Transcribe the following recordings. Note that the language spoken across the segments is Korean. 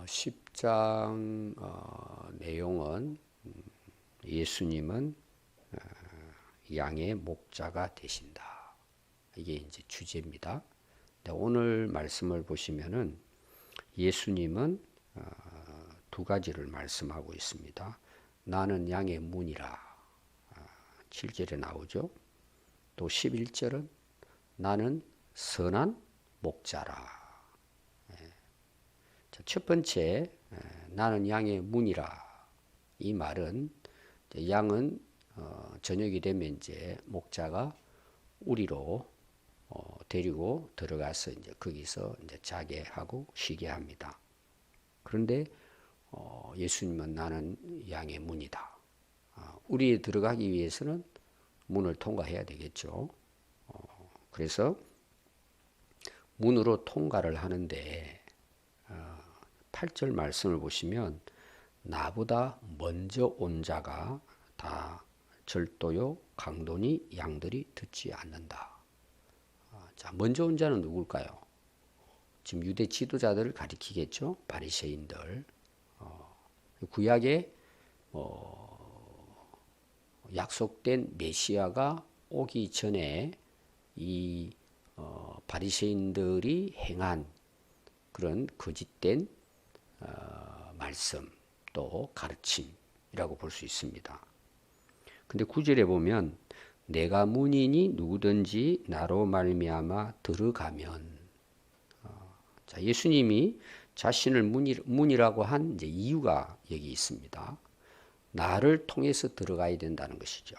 10장 내용은 예수님은 양의 목자가 되신다. 이게 이제 주제입니다. 오늘 말씀을 보시면은 예수님은 두 가지를 말씀하고 있습니다. 나는 양의 문이라 7절에 나오죠. 또 11절은 나는 선한 목자라. 첫 번째, 나는 양의 문이라. 이 말은 양은 저녁이 되면 이제 목자가 우리로 데리고 들어가서 이제 거기서 이제 자게 하고 쉬게 합니다. 그런데 예수님은 나는 양의 문이다. 우리에 들어가기 위해서는 문을 통과해야 되겠죠. 그래서 문으로 통과를 하는데 8절 말씀을 보시면 나보다 먼저 온 자가 다 절도요 강도니 양들이 듣지 않는다. 자, 먼저 온 자는 누굴까요? 지금 유대 지도자들을 가리키겠죠. 바리새인들. 구약에 약속된 메시아가 오기 전에 이 바리새인들이 행한 그런 거짓된 말씀 또 가르침이라고 볼 수 있습니다. 근데 9절에 보면 내가 문이니 누구든지 나로 말미암아 들어가면 자, 예수님이 자신을 문이라고 한 이제 이유가 여기 있습니다. 나를 통해서 들어가야 된다는 것이죠.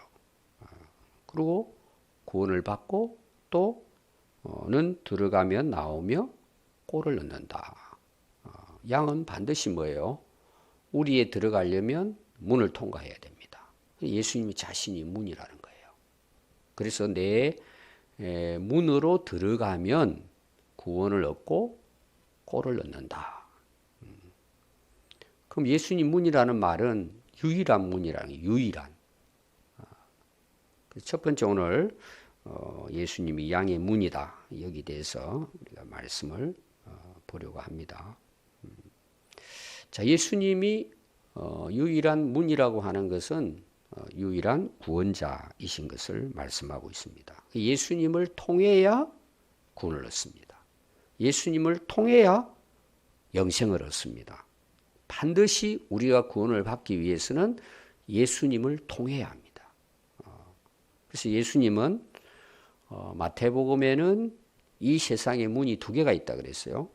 그리고 구원을 받고 또는 들어가면 나오며 꼴을 넣는다. 양은 반드시 뭐예요? 우리에 들어가려면 문을 통과해야 됩니다. 예수님이 자신이 문이라는 거예요. 그래서 내 문으로 들어가면 구원을 얻고 꼴을 넣는다. 그럼 예수님 문이라는 말은 유일한 문이라는 거예요. 유일한. 첫 번째 오늘 예수님이 양의 문이다. 여기 대해서 우리가 말씀을 보려고 합니다. 자, 예수님이 유일한 문이라고 하는 것은 유일한 구원자이신 것을 말씀하고 있습니다. 예수님을 통해야 구원을 얻습니다. 예수님을 통해야 영생을 얻습니다. 반드시 우리가 구원을 받기 위해서는 예수님을 통해야 합니다. 그래서 예수님은 마태복음에는 이 세상에 문이 두 개가 있다 그랬어요.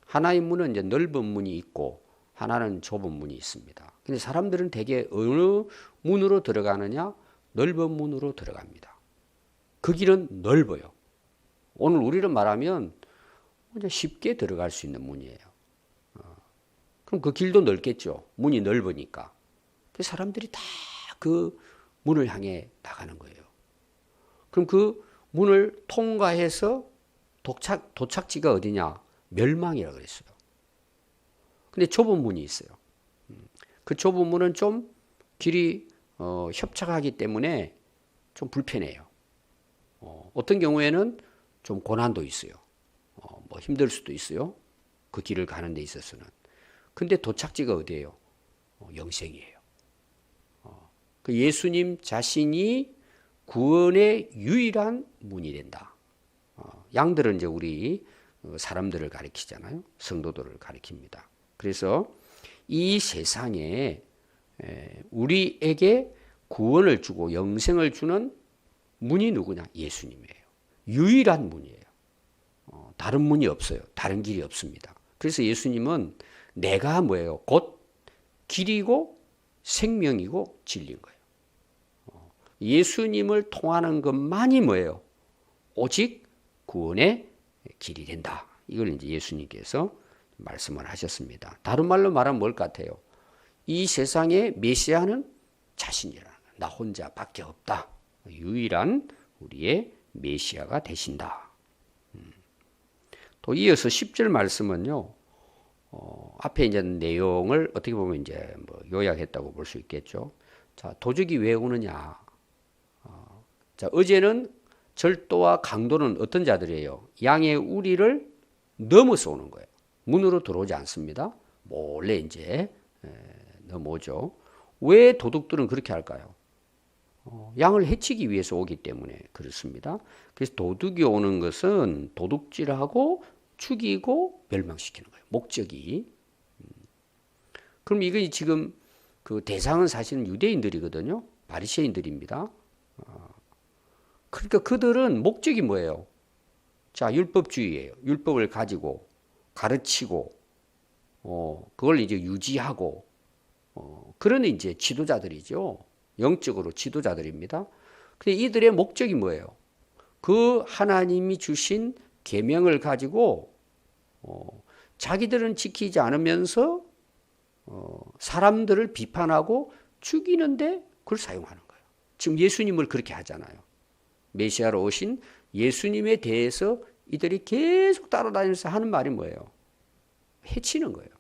하나의 문은 이제 넓은 문이 있고 하나는 좁은 문이 있습니다. 근데 사람들은 대개 어느 문으로 들어가느냐? 넓은 문으로 들어갑니다. 그 길은 넓어요. 오늘 우리로 말하면 쉽게 들어갈 수 있는 문이에요. 그럼 그 길도 넓겠죠. 문이 넓으니까. 사람들이 다 그 문을 향해 나가는 거예요. 그럼 그 문을 통과해서 도착지가 어디냐? 멸망이라고 그랬어요. 근데 좁은 문이 있어요. 그 좁은 문은 좀 길이 협착하기 때문에 좀 불편해요. 어떤 경우에는 좀 고난도 있어요. 뭐 힘들 수도 있어요. 그 길을 가는 데 있어서는. 근데 도착지가 어디예요? 영생이에요. 그 예수님 자신이 구원의 유일한 문이 된다. 양들은 이제 우리 사람들을 가리키잖아요. 성도들을 가리킵니다. 그래서 이 세상에 우리에게 구원을 주고 영생을 주는 문이 누구냐? 예수님이에요. 유일한 문이에요. 다른 문이 없어요. 다른 길이 없습니다. 그래서 예수님은 내가 뭐예요? 곧 길이고 생명이고 진리인 거예요. 예수님을 통하는 것만이 뭐예요? 오직 구원의 길이 된다. 이걸 이제 예수님께서 말씀을 하셨습니다. 다른 말로 말하면 뭘 같아요? 이 세상의 메시아는 자신이라는 거예요. 나 혼자밖에 없다. 유일한 우리의 메시아가 되신다. 또 이어서 10절 말씀은요. 앞에 이제 내용을 어떻게 보면 이제 뭐 요약했다고 볼 수 있겠죠. 자, 도적이 왜 오느냐? 자, 어제는 절도와 강도는 어떤 자들이에요? 양의 우리를 넘어서 오는 거예요. 문으로 들어오지 않습니다. 몰래 이제 넘어오죠. 왜 도둑들은 그렇게 할까요? 양을 해치기 위해서 오기 때문에 그렇습니다. 그래서 도둑이 오는 것은 도둑질하고 죽이고 멸망시키는 거예요. 목적이. 그럼 이거 지금 그 대상은 사실은 유대인들이거든요. 바리새인들입니다. 그러니까 그들은 목적이 뭐예요? 자, 율법주의예요. 율법을 가지고 가르치고 그걸 이제 유지하고 그런 이제 지도자들이죠. 영적으로 지도자들입니다. 근데 이들의 목적이 뭐예요? 그 하나님이 주신 계명을 가지고 자기들은 지키지 않으면서 사람들을 비판하고 죽이는데 그걸 사용하는 거예요. 지금 예수님을 그렇게 하잖아요. 메시아로 오신 예수님에 대해서 이들이 계속 따라다니면서 하는 말이 뭐예요? 해치는 거예요.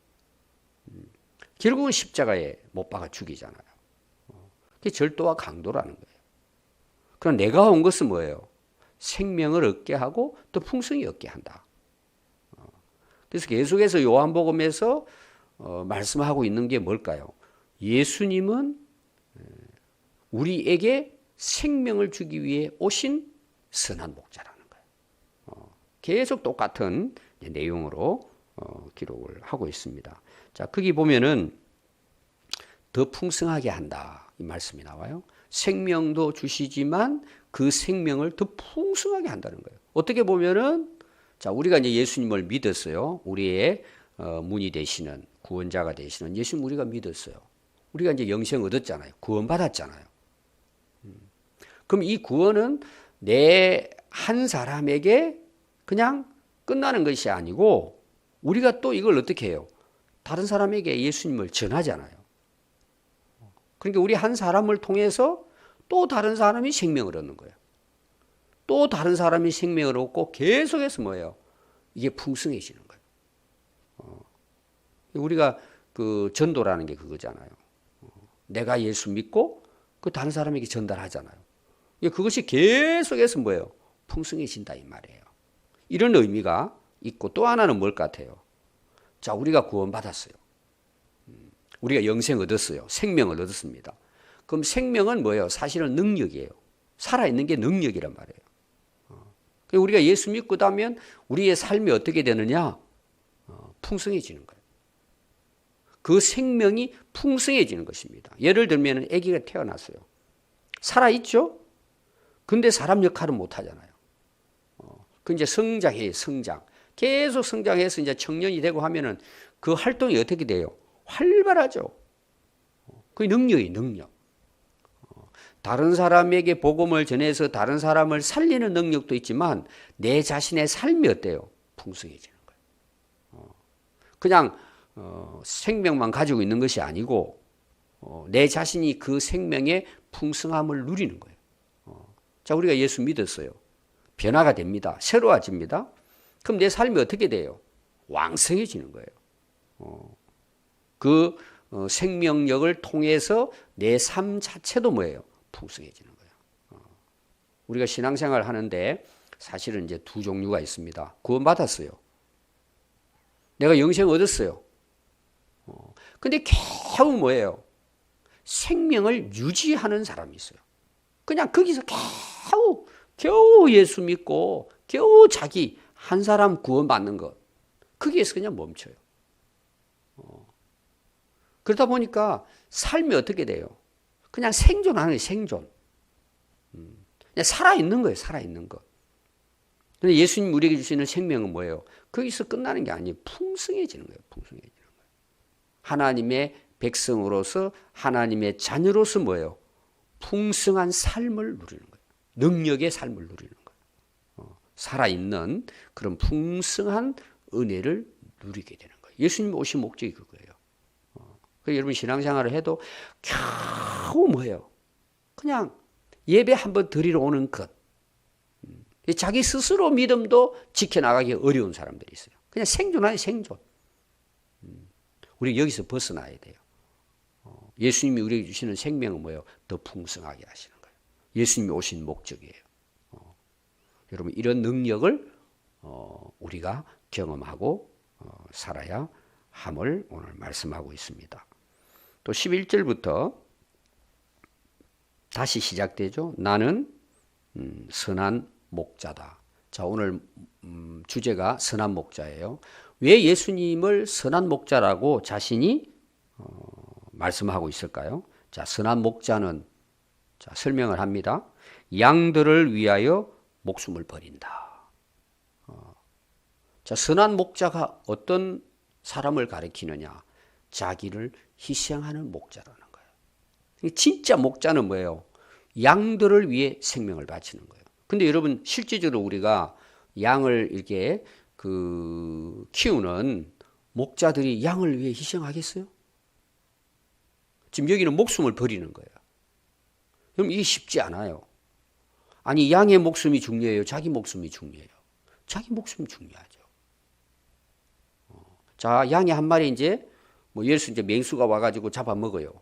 결국은 십자가에 못 박아 죽이잖아요. 그게 절도와 강도라는 거예요. 그럼 내가 온 것은 뭐예요? 생명을 얻게 하고 또 풍성히 얻게 한다. 그래서 계속해서 요한복음에서 말씀하고 있는 게 뭘까요? 예수님은 우리에게 생명을 주기 위해 오신 선한 목자라는 거예요. 계속 똑같은 내용으로 기록을 하고 있습니다. 자, 거기 보면은 더 풍성하게 한다 이 말씀이 나와요. 생명도 주시지만 그 생명을 더 풍성하게 한다는 거예요. 어떻게 보면은 자, 우리가 이제 예수님을 믿었어요. 우리의 문이 되시는 구원자가 되시는 예수님 우리가 믿었어요. 우리가 이제 영생 얻었잖아요. 구원받았잖아요. 그럼 이 구원은 내 한 사람에게 그냥 끝나는 것이 아니고 우리가 또 이걸 어떻게 해요? 다른 사람에게 예수님을 전하잖아요. 그러니까 우리 한 사람을 통해서 또 다른 사람이 생명을 얻는 거예요. 또 다른 사람이 생명을 얻고 계속해서 뭐예요? 이게 풍성해지는 거예요. 우리가 그 전도라는 게 그거잖아요. 내가 예수 믿고 그 다른 사람에게 전달하잖아요. 그것이 계속해서 뭐예요? 풍성해진다 이 말이에요. 이런 의미가 있고 또 하나는 뭘 같아요? 자, 우리가 구원받았어요. 우리가 영생 얻었어요. 생명을 얻었습니다. 그럼 생명은 뭐예요? 사실은 능력이에요. 살아있는 게 능력이란 말이에요. 우리가 예수 믿고 나면 우리의 삶이 어떻게 되느냐? 풍성해지는 거예요. 그 생명이 풍성해지는 것입니다. 예를 들면 아기가 태어났어요. 살아있죠? 근데 사람 역할은 못 하잖아요. 그 이제 성장해요, 성장. 계속 성장해서 이제 청년이 되고 하면은 그 활동이 어떻게 돼요? 활발하죠. 그게 능력이에요, 능력. 다른 사람에게 복음을 전해서 다른 사람을 살리는 능력도 있지만 내 자신의 삶이 어때요? 풍성해지는 거예요. 그냥 생명만 가지고 있는 것이 아니고 내 자신이 그 생명의 풍성함을 누리는 거예요. 자, 우리가 예수 믿었어요. 변화가 됩니다. 새로워집니다. 그럼 내 삶이 어떻게 돼요? 왕성해지는 거예요. 그 생명력을 통해서 내 삶 자체도 뭐예요? 풍성해지는 거예요. 우리가 신앙생활 하는데 사실은 이제 두 종류가 있습니다. 구원받았어요. 내가 영생 얻었어요. 근데 겨우 뭐예요? 생명을 유지하는 사람이 있어요. 그냥 거기서 겨우 예수 믿고 겨우 자기 한 사람 구원받는 것. 거기에서 그냥 멈춰요. 그러다 보니까 삶이 어떻게 돼요? 그냥 생존하는 거예요, 생존. 그냥 살아있는 거예요, 살아있는 것. 근데 예수님 우리에게 주시는 생명은 뭐예요? 거기서 끝나는 게 아니에요. 풍성해지는 거예요, 풍성해지는 거예요. 하나님의 백성으로서 하나님의 자녀로서 뭐예요? 풍성한 삶을 누리는 거예요. 능력의 삶을 누리는 거예요. 살아있는 그런 풍성한 은혜를 누리게 되는 거예요. 예수님 오신 목적이 그거예요. 여러분 신앙생활을 해도 겨우 뭐예요? 그냥 예배 한번 드리러 오는 것. 자기 스스로 믿음도 지켜나가기 어려운 사람들이 있어요. 그냥 생존하는 생존. 우리 여기서 벗어나야 돼요. 예수님이 우리에게 주시는 생명은 뭐예요? 더 풍성하게 하시는 거예요. 예수님이 오신 목적이에요. 여러분 이런 능력을 우리가 경험하고 살아야 함을 오늘 말씀하고 있습니다. 또 11절부터 다시 시작되죠. 나는 선한 목자다. 자, 오늘 주제가 선한 목자예요. 왜 예수님을 선한 목자라고 자신이 말씀하고 있을까요? 자, 선한 목자는 자, 설명을 합니다. 양들을 위하여 목숨을 버린다. 자, 선한 목자가 어떤 사람을 가리키느냐? 자기를 희생하는 목자라는 거예요. 진짜 목자는 뭐예요? 양들을 위해 생명을 바치는 거예요. 근데 여러분 실제적으로 우리가 양을 이렇게 키우는 목자들이 양을 위해 희생하겠어요? 지금 여기는 목숨을 버리는 거예요. 그럼 이게 쉽지 않아요. 아니, 양의 목숨이 중요해요? 자기 목숨이 중요해요? 자기 목숨이 중요하죠. 자, 양이 한 마리 이제 예를 들어서 이제 맹수가 와가지고 잡아먹어요.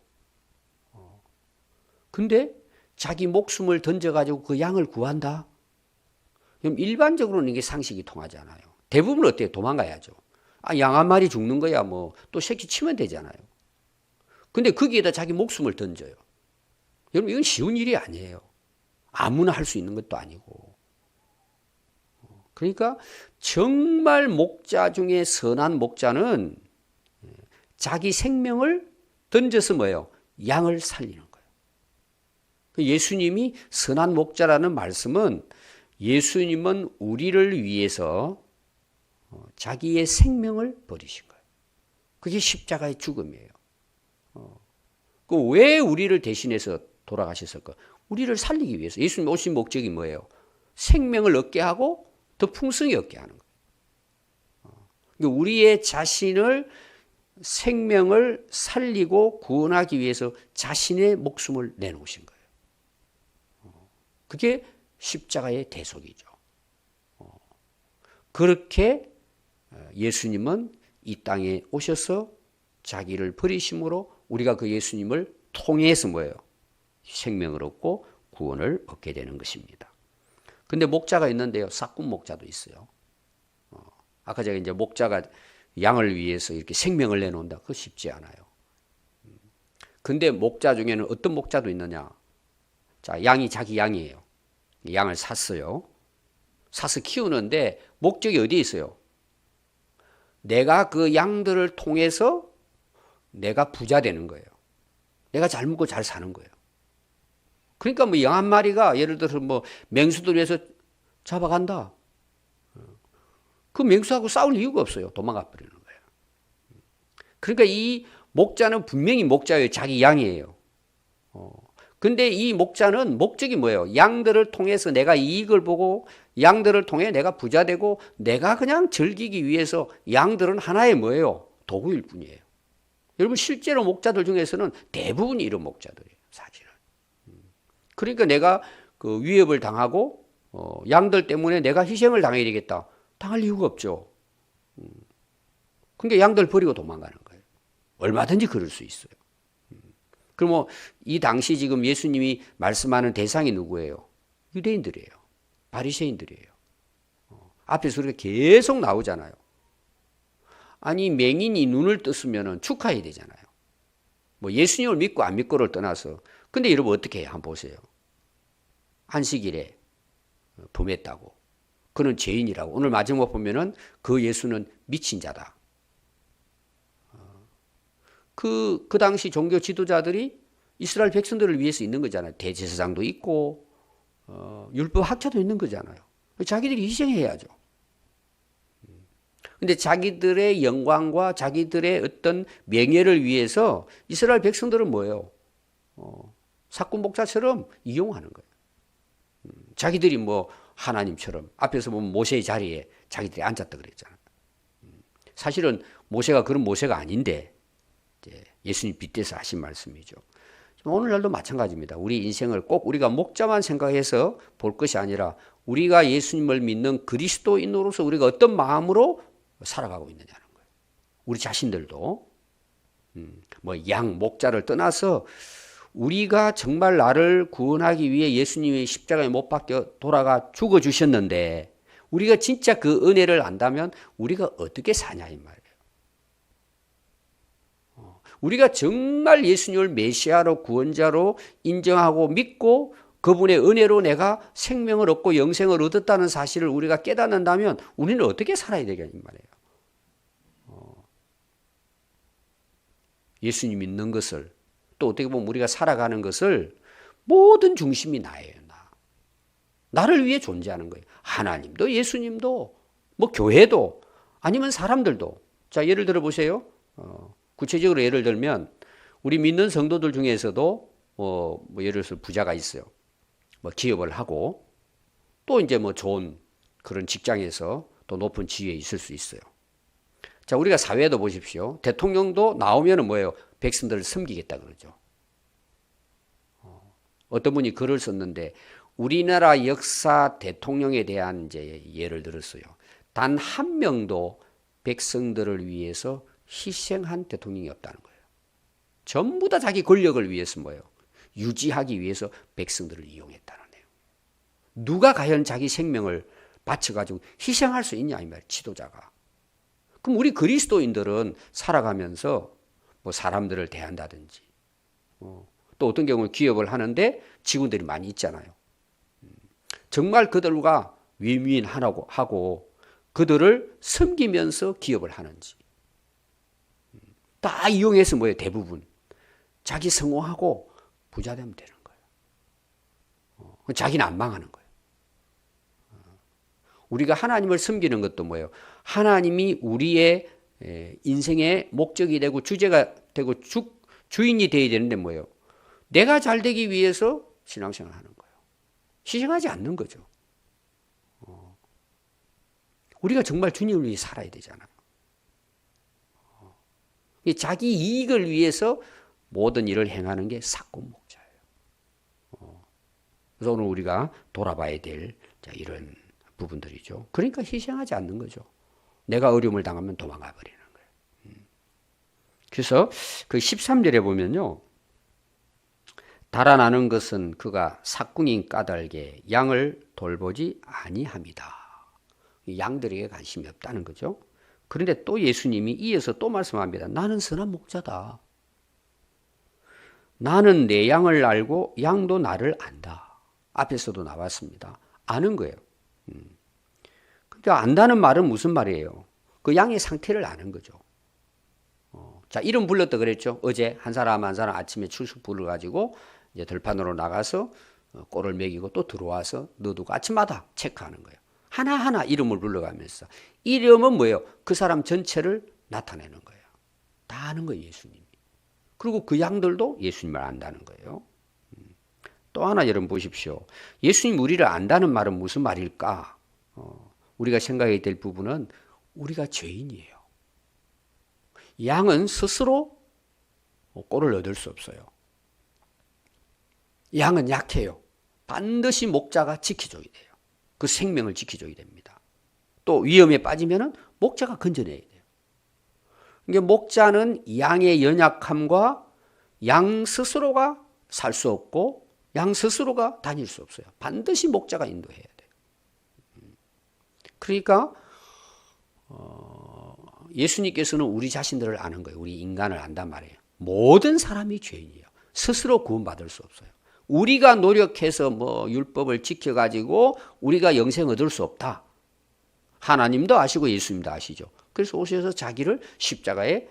근데 자기 목숨을 던져가지고 그 양을 구한다? 그럼 일반적으로는 이게 상식이 통하지 않아요. 대부분 어때요? 도망가야죠. 아, 양 한 마리 죽는 거야. 또 새끼 치면 되잖아요. 근데 거기에다 자기 목숨을 던져요. 여러분, 이건 쉬운 일이 아니에요. 아무나 할 수 있는 것도 아니고. 그러니까 정말 목자 중에 선한 목자는 자기 생명을 던져서 뭐예요? 양을 살리는 거예요. 예수님이 선한 목자라는 말씀은 예수님은 우리를 위해서 자기의 생명을 버리신 거예요. 그게 십자가의 죽음이에요. 왜 우리를 대신해서 돌아가셨을까? 우리를 살리기 위해서. 예수님 오신 목적이 뭐예요? 생명을 얻게 하고 더 풍성히 얻게 하는 거예요. 우리의 자신을 생명을 살리고 구원하기 위해서 자신의 목숨을 내놓으신 거예요. 그게 십자가의 대속이죠. 그렇게 예수님은 이 땅에 오셔서 자기를 버리심으로 우리가 그 예수님을 통해서 뭐예요? 생명을 얻고 구원을 얻게 되는 것입니다. 근데 목자가 있는데요. 싹군 목자도 있어요. 아까 제가 이제 목자가 양을 위해서 이렇게 생명을 내놓는다. 그거 쉽지 않아요. 근데 목자 중에는 어떤 목자도 있느냐? 자, 양이 자기 양이에요. 양을 샀어요. 사서 키우는데 목적이 어디에 있어요? 내가 그 양들을 통해서 내가 부자 되는 거예요. 내가 잘 먹고 잘 사는 거예요. 그러니까 양 한 마리가 예를 들어서 맹수들 위해서 잡아간다. 그 맹수하고 싸울 이유가 없어요. 도망가 버리는 거예요. 그러니까 이 목자는 분명히 목자예요. 자기 양이에요. 근데 이 목자는 목적이 뭐예요? 양들을 통해서 내가 이익을 보고 양들을 통해 내가 부자 되고 내가 그냥 즐기기 위해서 양들은 하나의 뭐예요? 도구일 뿐이에요. 여러분 실제로 목자들 중에서는 대부분이 이런 목자들이에요. 사실은. 그러니까 내가 그 위협을 당하고 양들 때문에 내가 희생을 당해야 되겠다. 당할 이유가 없죠. 그러니까 양들 버리고 도망가는 거예요. 얼마든지 그럴 수 있어요. 그럼 이 당시 지금 예수님이 말씀하는 대상이 누구예요? 유대인들이에요. 바리새인들이에요. 앞에서 우리가 계속 나오잖아요. 아니 맹인이 눈을 떴으면 축하해야 되잖아요. 예수님을 믿고 안 믿고를 떠나서. 근데 여러분 어떻게 해요? 한번 보세요. 안식일에 범했다고. 그는 죄인이라고. 오늘 마지막 보면은 그 예수는 미친 자다. 그 당시 종교 지도자들이 이스라엘 백성들을 위해서 있는 거잖아요. 대제사장도 있고, 율법 학자도 있는 거잖아요. 자기들이 희생해야죠. 근데 자기들의 영광과 자기들의 어떤 명예를 위해서 이스라엘 백성들은 뭐예요? 사꾼목자처럼 이용하는 거예요. 자기들이 하나님처럼 앞에서 보면 모세의 자리에 자기들이 앉았다 그랬잖아요. 사실은 모세가 그런 모세가 아닌데 예수님 빗대서 하신 말씀이죠. 오늘날도 마찬가지입니다. 우리 인생을 꼭 우리가 목자만 생각해서 볼 것이 아니라 우리가 예수님을 믿는 그리스도인으로서 우리가 어떤 마음으로 살아가고 있느냐는 거예요. 우리 자신들도 양, 목자를 떠나서 우리가 정말 나를 구원하기 위해 예수님의 십자가에 못 박혀 돌아가 죽어주셨는데 우리가 진짜 그 은혜를 안다면 우리가 어떻게 사냐 이 말이에요. 우리가 정말 예수님을 메시아로 구원자로 인정하고 믿고 그분의 은혜로 내가 생명을 얻고 영생을 얻었다는 사실을 우리가 깨닫는다면 우리는 어떻게 살아야 되겠냐 말이에요. 예수님 믿는 것을 또 어떻게 보면 우리가 살아가는 것을 모든 중심이 나예요. 나를 위해 존재하는 거예요. 하나님도 예수님도 뭐 교회도 아니면 사람들도. 자, 예를 들어 보세요. 구체적으로 예를 들면 우리 믿는 성도들 중에서도 뭐 예를 들어서 부자가 있어요. 뭐 기업을 하고 또 이제 뭐 좋은 그런 직장에서 또 높은 지위에 있을 수 있어요. 자, 우리가 사회도 보십시오. 대통령도 나오면은 뭐예요? 백성들을 섬기겠다 그러죠. 어떤 분이 글을 썼는데 우리나라 역사 대통령에 대한 이제 예를 들었어요. 단 한 명도 백성들을 위해서 희생한 대통령이 없다는 거예요. 전부 다 자기 권력을 위해서 뭐예요? 유지하기 위해서 백성들을 이용했다는 거예요. 누가 과연 자기 생명을 바쳐가지고 희생할 수 있냐 이 말이에요. 지도자가. 그럼 우리 그리스도인들은 살아가면서 뭐 사람들을 대한다든지 또 어떤 경우는 기업을 하는데 직원들이 많이 있잖아요. 정말 그들과 윈윈하라고 하고 그들을 섬기면서 기업을 하는지 다 이용해서 뭐예요? 대부분 자기 성공하고 부자 되면 되는 거예요. 자기는 안 망하는 거예요. 우리가 하나님을 섬기는 것도 뭐예요? 하나님이 우리의 인생의 목적이 되고 주제가 되고 주인이 되어야 되는데 뭐예요? 내가 잘 되기 위해서 신앙생활을 하는 거예요. 희생하지 않는 거죠. 우리가 정말 주님을 위해 살아야 되잖아요. 자기 이익을 위해서 모든 일을 행하는 게 사건 목자예요. 그래서 오늘 우리가 돌아봐야 될 이런 부분들이죠. 그러니까 희생하지 않는 거죠. 내가 어려움을 당하면 도망가 버리는 거예요. 그래서 그 13절에 보면요. 달아나는 것은 그가 삭궁인 까닭에 양을 돌보지 아니함이다. 양들에게 관심이 없다는 거죠. 그런데 또 예수님이 이어서 또 말씀합니다. 나는 선한 목자다. 나는 내 양을 알고 양도 나를 안다. 앞에서도 나왔습니다. 아는 거예요. 근데 안다는 말은 무슨 말이에요? 그 양의 상태를 아는 거죠. 자, 이름 불렀다 그랬죠. 어제 한 사람 아침에 출석 불러가지고 이제 들판으로 나가서 꼴을 먹이고 또 들어와서 넣어두고 아침마다 체크하는 거예요. 하나하나 이름을 불러가면서. 이름은 뭐예요? 그 사람 전체를 나타내는 거예요. 다 아는 거예요, 예수님이. 그리고 그 양들도 예수님을 안다는 거예요. 또 하나 여러분 보십시오. 예수님 우리를 안다는 말은 무슨 말일까? 우리가 생각해야 될 부분은 우리가 죄인이에요. 양은 스스로 꼴을 얻을 수 없어요. 양은 약해요. 반드시 목자가 지켜줘야 돼요. 그 생명을 지켜줘야 됩니다. 또 위험에 빠지면은 목자가 건져내야 돼요. 그러니까 목자는 양의 연약함과 양 스스로가 살 수 없고 양 스스로가 다닐 수 없어요. 반드시 목자가 인도해야 돼요. 그러니까 예수님께서는 우리 자신들을 아는 거예요. 우리 인간을 안단 말이에요. 모든 사람이 죄인이에요. 스스로 구원받을 수 없어요. 우리가 노력해서 뭐 율법을 지켜가지고 우리가 영생 얻을 수 없다. 하나님도 아시고 예수님도 아시죠. 그래서 오셔서 자기를 십자가에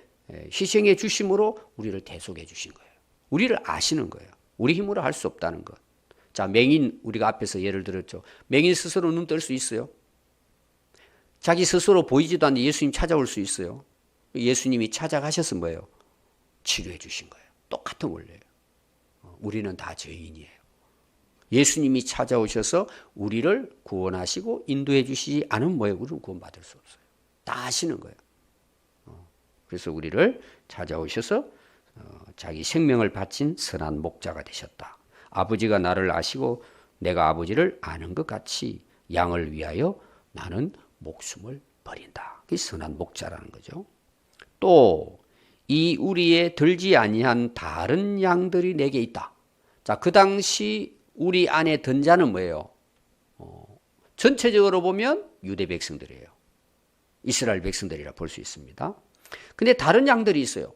희생해 주심으로 우리를 대속해 주신 거예요. 우리를 아시는 거예요. 우리 힘으로 할 수 없다는 것. 자, 맹인 우리가 앞에서 예를 들었죠. 맹인 스스로 눈 뜰 수 있어요? 자기 스스로 보이지도 않는데 예수님 찾아올 수 있어요? 예수님이 찾아가셔서 뭐예요? 치료해 주신 거예요. 똑같은 원리예요. 우리는 다 죄인이에요. 예수님이 찾아오셔서 우리를 구원하시고 인도해 주시지 않으면 뭐예요? 우리는 구원받을 수 없어요. 다 아시는 거예요. 그래서 우리를 찾아오셔서 자기 생명을 바친 선한 목자가 되셨다. 아버지가 나를 아시고 내가 아버지를 아는 것 같이 양을 위하여 나는 목숨을 버린다. 그게 선한 목자라는 거죠. 또 이 우리에 들지 아니한 다른 양들이 내게 있다. 자, 그 당시 우리 안에 든 자는 뭐예요? 전체적으로 보면 유대 백성들이에요. 이스라엘 백성들이라 볼 수 있습니다. 근데 다른 양들이 있어요.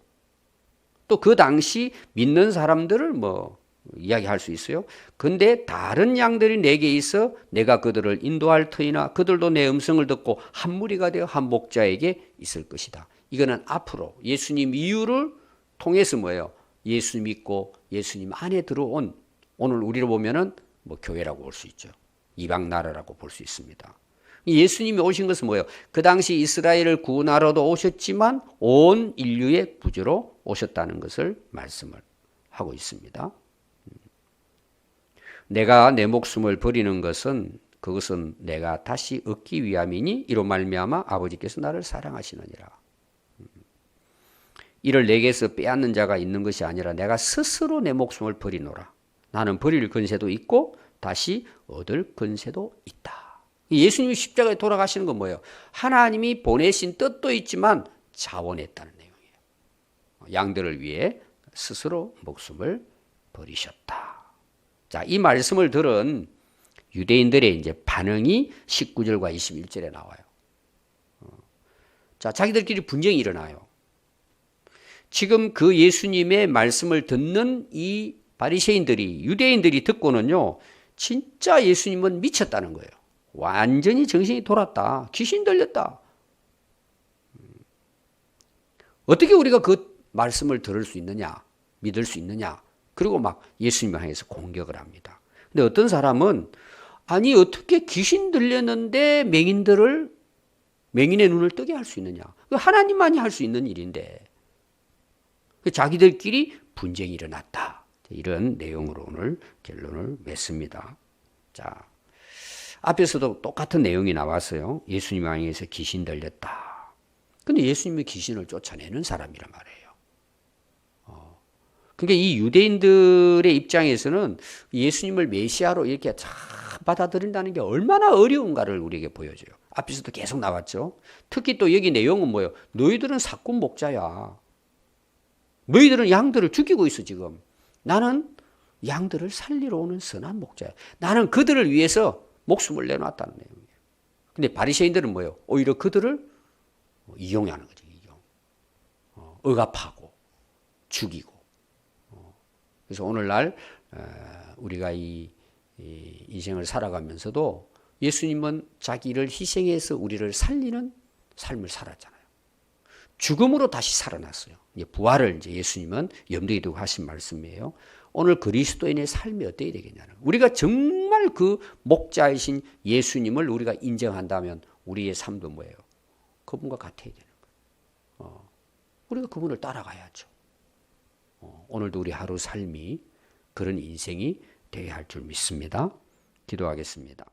또 그 당시 믿는 사람들을 뭐 이야기할 수 있어요. 근데 다른 양들이 내게 있어 내가 그들을 인도할 터이나 그들도 내 음성을 듣고 한 무리가 되어 한 목자에게 있을 것이다. 이거는 앞으로 예수님 이유를 통해서 뭐예요? 예수 믿고 예수님 안에 들어온, 오늘 우리로 보면은 뭐 교회라고 볼 수 있죠. 이방 나라라고 볼 수 있습니다. 예수님이 오신 것은 뭐예요? 그 당시 이스라엘을 구원하러도 오셨지만 온 인류의 구주로 오셨다는 것을 말씀을 하고 있습니다. 내가 내 목숨을 버리는 것은 그것은 내가 다시 얻기 위함이니 이로 말미암아 아버지께서 나를 사랑하시느니라. 이를 내게서 빼앗는 자가 있는 것이 아니라 내가 스스로 내 목숨을 버리노라. 나는 버릴 근세도 있고 다시 얻을 근세도 있다. 예수님이 십자가에 돌아가시는 건 뭐예요? 하나님이 보내신 뜻도 있지만 자원했다는 내용이에요. 양들을 위해 스스로 목숨을 버리셨다. 자, 이 말씀을 들은 유대인들의 이제 반응이 19절과 21절에 나와요. 자, 자기들끼리 분쟁이 일어나요. 지금 그 예수님의 말씀을 듣는 이 바리새인들이, 유대인들이 듣고는요, 진짜 예수님은 미쳤다는 거예요. 완전히 정신이 돌았다. 귀신 들렸다. 어떻게 우리가 그 말씀을 들을 수 있느냐, 믿을 수 있느냐. 그리고 막 예수님을 향해서 공격을 합니다. 근데 어떤 사람은 아니 어떻게 귀신 들렸는데 맹인의 눈을 뜨게 할 수 있느냐. 하나님만이 할 수 있는 일인데. 자기들끼리 분쟁이 일어났다. 이런 내용으로 오늘 결론을 맺습니다. 자, 앞에서도 똑같은 내용이 나왔어요. 예수님 향해서 귀신 들렸다. 근데 예수님이 귀신을 쫓아내는 사람이란 말이에요. 그러니까 이 유대인들의 입장에서는 예수님을 메시아로 이렇게 잘 받아들인다는 게 얼마나 어려운가를 우리에게 보여줘요. 앞에서도 계속 나왔죠. 특히 또 여기 내용은 뭐예요? 너희들은 사꾼 목자야. 너희들은 양들을 죽이고 있어 지금. 나는 양들을 살리러 오는 선한 목자야. 나는 그들을 위해서 목숨을 내놨다는 내용이에요. 근데 바리새인들은 뭐예요? 오히려 그들을 이용하는 거죠. 이용. 억압하고 죽이고. 그래서 오늘날 우리가 이 인생을 살아가면서도 예수님은 자기를 희생해서 우리를 살리는 삶을 살았잖아요. 죽음으로 다시 살아났어요. 이제 부활을 이제 예수님은 염두에 두고 하신 말씀이에요. 오늘 그리스도인의 삶이 어떻게 되겠냐는. 우리가 정말 그 목자이신 예수님을 우리가 인정한다면 우리의 삶도 뭐예요? 그분과 같아야 되는 거예요. 우리가 그분을 따라가야죠. 오늘도 우리 하루 삶이 그런 인생이 되어야 할 줄 믿습니다. 기도하겠습니다.